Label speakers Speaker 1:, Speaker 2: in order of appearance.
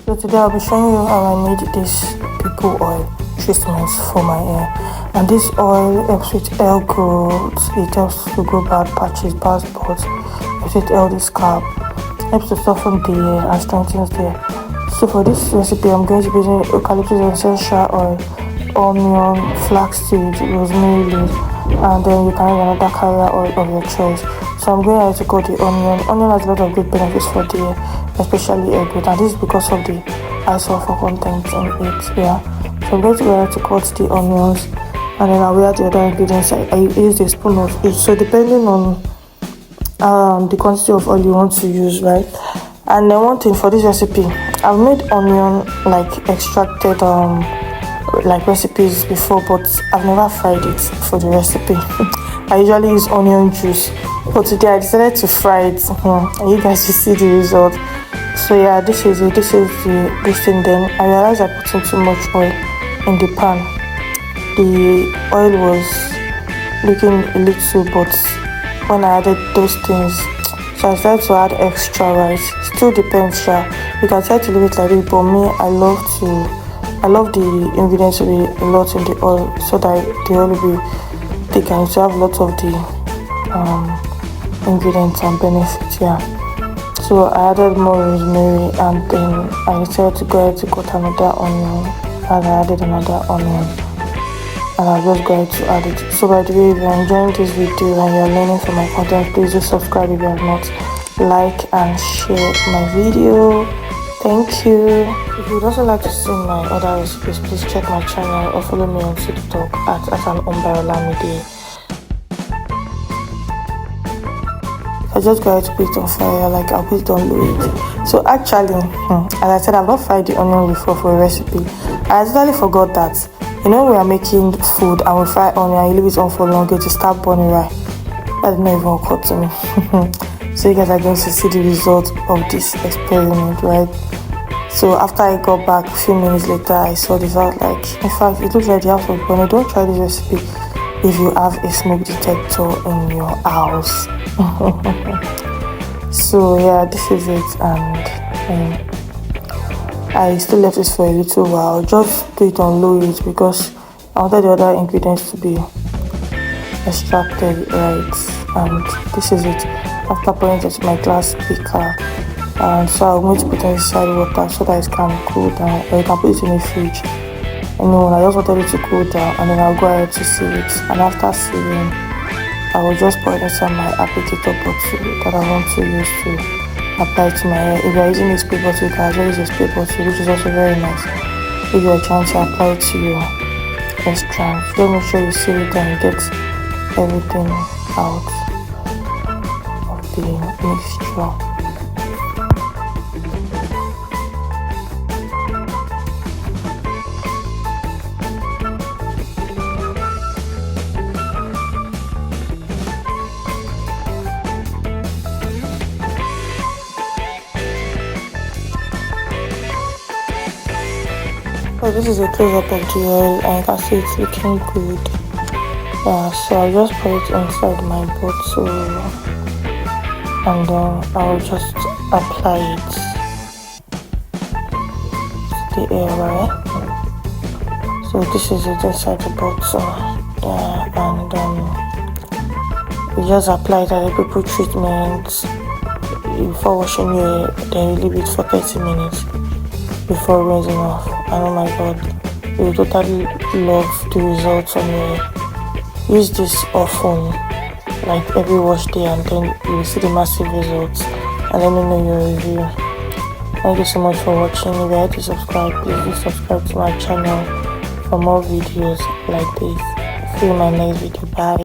Speaker 1: So today I'll be showing you how I made this Prepoo oil treatment for my hair. And this oil helps with hair growth, it helps to grow bad patches, bad spots, helps with healthy scalp, helps to soften the hair and strengthens the hair. So for this recipe I'm going to be using eucalyptus essential oil, onion, flaxseed, rosemary leaves, and then you can use another carrier oil of your choice. So I'm going to cut the onion. Onion has a lot of good benefits for the hair, especially hair growth, and this is because of the high sulfur content in it. Yeah, so I'm going to cut the onions, and then I'll add the other ingredients. I use a spoon of each, so depending on the quantity of oil you want to use, right? And then one thing for this recipe, I've made onion like extracted like recipes before, but I've never fried it for the recipe. I usually use onion juice, but today I decided to fry it, and you guys will see the result. So yeah, this is it. This thing. Then I realized I put in too much oil in the pan. The oil was looking a little, but when I added those things, so I decided to add extra rice. Still depends, you can try to leave it like this, but me, I love the ingredients to be a lot in the oil, so that the oil will be thick and to have lots of the ingredients and benefits. Yeah, so I added more rosemary, and then I decided to go ahead to cut another onion, and I added another onion, and I just go ahead to add it. So by the way, if you're enjoying this video and you're learning from my content, please do subscribe if you have not, like and share my video. Thank you. If you would also like to see my other recipes, please check my channel or follow me on TikTok at an Olamide. I just go ahead to put it on fire, like I'll put it on low heat. So actually, as I said, I've not fried the onion before for a recipe. I actually forgot that. You know, we are making food and we fry onion and you leave it on for long, to start burning, right? That did not even occur to me. So you guys are going to see the result of this experiment, right? So after I got back a few minutes later, I saw this. I was like, in fact, it looks like the house was burning. Don't try this recipe if you have a smoke detector in your house. So yeah, this is it, and I still left this for a little while. Just do it on low heat because I wanted the other ingredients to be extracted, right? And this is it. After pouring it into my glass beaker, and so I'm going to put it inside water so that it can cool down, or you can put it in the fridge. I just wanted it to cool down, and then I'll go ahead to sieve it. And after sieving, I will just pour it inside my applicator bottle that I want to use to apply to my hair. If you are using a spray bottle, you can as well use a spray bottle, which is also very nice if you are trying to apply it to your hair strands. Just make sure you seal it and get everything out of the mixture. So this is a close-up of the oil, and you can see it's looking good. Yeah, so I'll just put it inside my bottle, and then I'll just apply it to the hair, right? So this is it inside the bottle. Yeah, and you just apply it as a Prepoo treatment before washing your hair. Then you leave it for 30 minutes before rinsing off. And oh my god, you will totally love the results on your hair. Use this often, like every wash day, and then you will see the massive results. And let me know your review. Thank you so much for watching. If you like to subscribe, please do subscribe to my channel for more videos like this. See you in my next video. Bye.